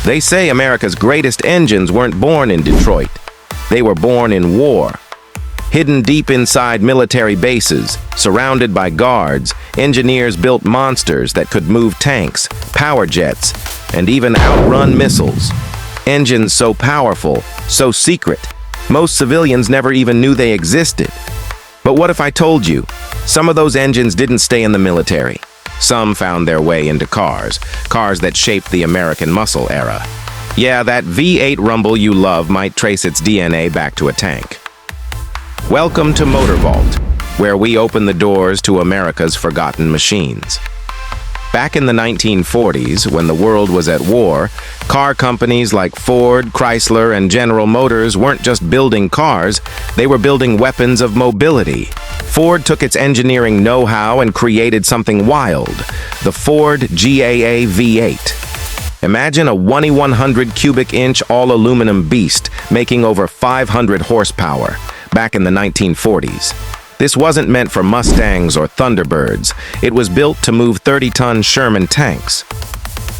They say America's greatest engines weren't born in Detroit. They were born in war. Hidden deep inside military bases, surrounded by guards, engineers built monsters that could move tanks, power jets, and even outrun missiles. Engines so powerful, so secret, most civilians never even knew they existed. But what if I told you, some of those engines didn't stay in the military? Some found their way into cars that shaped the American muscle era. Yeah, that V8 rumble you love might trace its DNA back to a tank. Welcome to MotorVault, where we open the doors to America's forgotten machines. Back in the 1940s, when the world was at war, car companies like Ford, Chrysler, and General Motors weren't just building cars, they were building weapons of mobility. Ford took its engineering know-how and created something wild, the Ford GAA V8. Imagine a 2,100 cubic inch all-aluminum beast making over 500 horsepower back in the 1940s. This wasn't meant for Mustangs or Thunderbirds. It was built to move 30-ton Sherman tanks.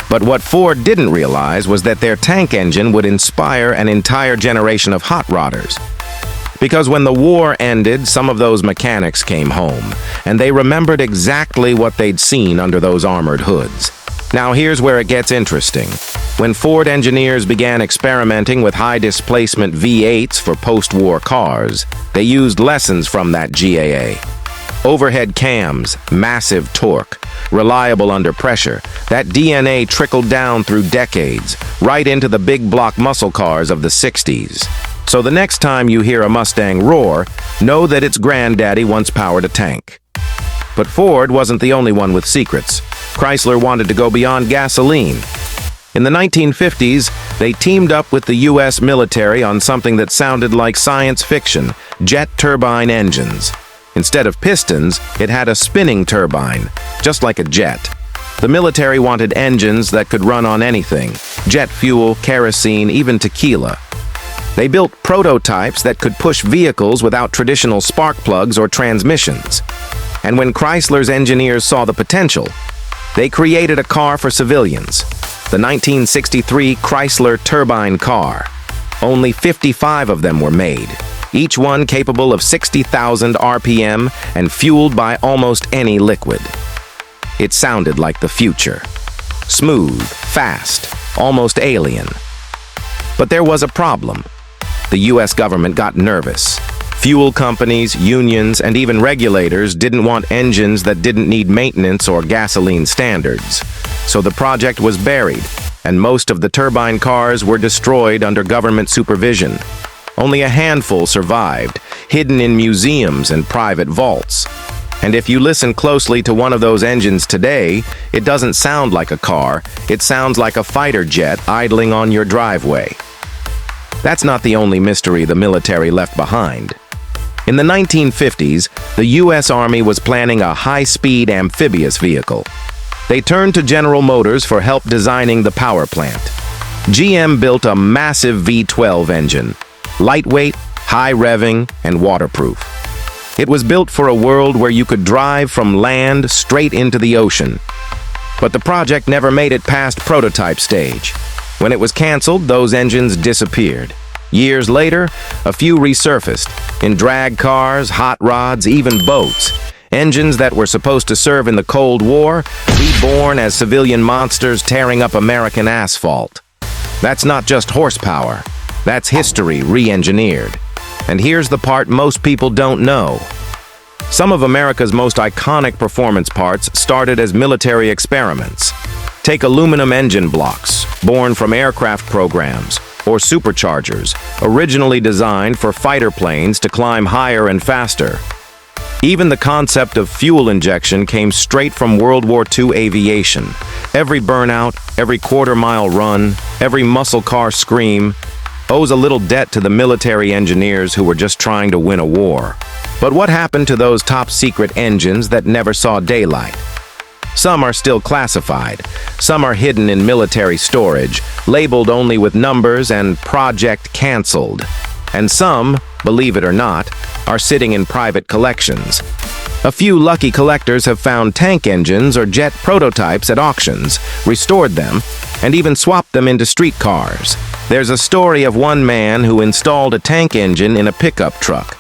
But what Ford didn't realize was that their tank engine would inspire an entire generation of hot rodders. Because when the war ended, some of those mechanics came home, and they remembered exactly what they'd seen under those armored hoods. Now here's where it gets interesting. When Ford engineers began experimenting with high-displacement V8s for post-war cars, they used lessons from that GAA. Overhead cams, massive torque, reliable under pressure, that DNA trickled down through decades, right into the big block muscle cars of the 60s. So the next time you hear a Mustang roar, know that its granddaddy once powered a tank. But Ford wasn't the only one with secrets. Chrysler wanted to go beyond gasoline. In the 1950s, they teamed up with the U.S. military on something that sounded like science fiction, jet turbine engines. Instead of pistons, it had a spinning turbine, just like a jet. The military wanted engines that could run on anything, jet fuel, kerosene, even tequila. They built prototypes that could push vehicles without traditional spark plugs or transmissions. And when Chrysler's engineers saw the potential, they created a car for civilians, the 1963 Chrysler turbine car. Only 55 of them were made, each one capable of 60,000 RPM and fueled by almost any liquid. It sounded like the future. Smooth, fast, almost alien. But there was a problem. The U.S. government got nervous. Fuel companies, unions, and even regulators didn't want engines that didn't need maintenance or gasoline standards. So the project was buried, and most of the turbine cars were destroyed under government supervision. Only a handful survived, hidden in museums and private vaults. And if you listen closely to one of those engines today, it doesn't sound like a car, it sounds like a fighter jet idling on your driveway. That's not the only mystery the military left behind. In the 1950s, the U.S. Army was planning a high-speed amphibious vehicle. They turned to General Motors for help designing the power plant. GM built a massive V12 engine, lightweight, high-revving, and waterproof. It was built for a world where you could drive from land straight into the ocean. But the project never made it past prototype stage. When it was canceled, those engines disappeared. Years later, a few resurfaced, in drag cars, hot rods, even boats. Engines that were supposed to serve in the Cold War, reborn as civilian monsters tearing up American asphalt. That's not just horsepower. That's history re-engineered. And here's the part most people don't know. Some of America's most iconic performance parts started as military experiments. Take aluminum engine blocks, born from aircraft programs, or superchargers, originally designed for fighter planes to climb higher and faster. Even the concept of fuel injection came straight from World War II aviation. Every burnout, every quarter-mile run, every muscle car scream owes a little debt to the military engineers who were just trying to win a war. But what happened to those top-secret engines that never saw daylight? Some are still classified. Some are hidden in military storage, labeled only with numbers and "Project Canceled." And some, believe it or not, are sitting in private collections. A few lucky collectors have found tank engines or jet prototypes at auctions, restored them, and even swapped them into streetcars. There's a story of one man who installed a tank engine in a pickup truck.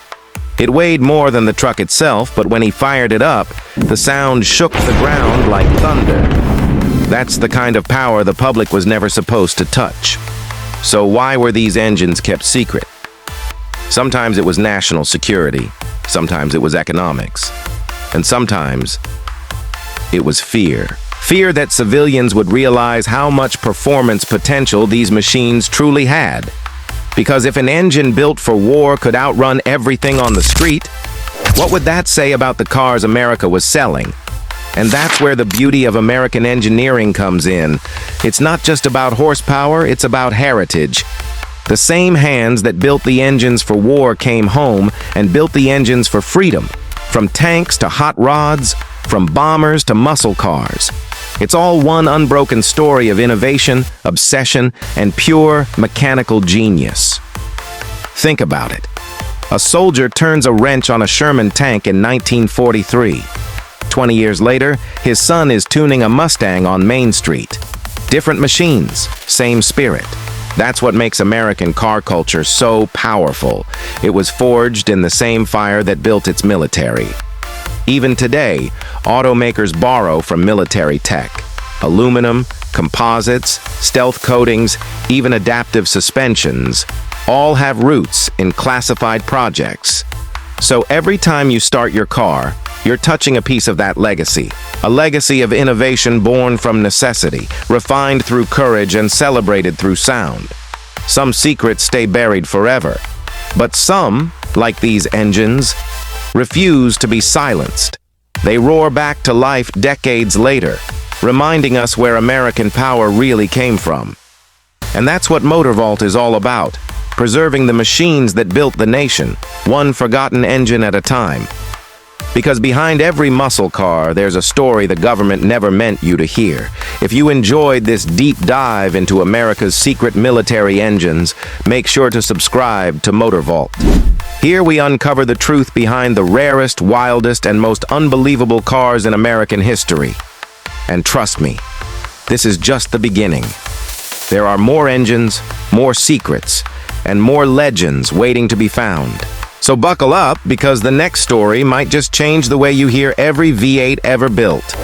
It weighed more than the truck itself, but when he fired it up, the sound shook the ground like thunder. That's the kind of power the public was never supposed to touch. So why were these engines kept secret? Sometimes it was national security, sometimes it was economics, and sometimes it was fear. Fear that civilians would realize how much performance potential these machines truly had. Because if an engine built for war could outrun everything on the street, what would that say about the cars America was selling? And that's where the beauty of American engineering comes in. It's not just about horsepower, it's about heritage. The same hands that built the engines for war came home and built the engines for freedom. From tanks to hot rods, from bombers to muscle cars. It's all one unbroken story of innovation, obsession, and pure mechanical genius. Think about it. A soldier turns a wrench on a Sherman tank in 1943. 20 years later, his son is tuning a Mustang on Main Street. Different machines, same spirit. That's what makes American car culture so powerful. It was forged in the same fire that built its military. Even today, automakers borrow from military tech. Aluminum, composites, stealth coatings, even adaptive suspensions, all have roots in classified projects. So every time you start your car, you're touching a piece of that legacy. A legacy of innovation born from necessity, refined through courage and celebrated through sound. Some secrets stay buried forever, but some, like these engines, refuse to be silenced. They roar back to life decades later, reminding us where American power really came from. And that's what MotorVault is all about, preserving the machines that built the nation, one forgotten engine at a time. Because behind every muscle car, there's a story the government never meant you to hear. If you enjoyed this deep dive into America's secret military engines, make sure to subscribe to MotorVault. Here we uncover the truth behind the rarest, wildest, and most unbelievable cars in American history. And trust me, this is just the beginning. There are more engines, more secrets, and more legends waiting to be found. So buckle up, because the next story might just change the way you hear every V8 ever built.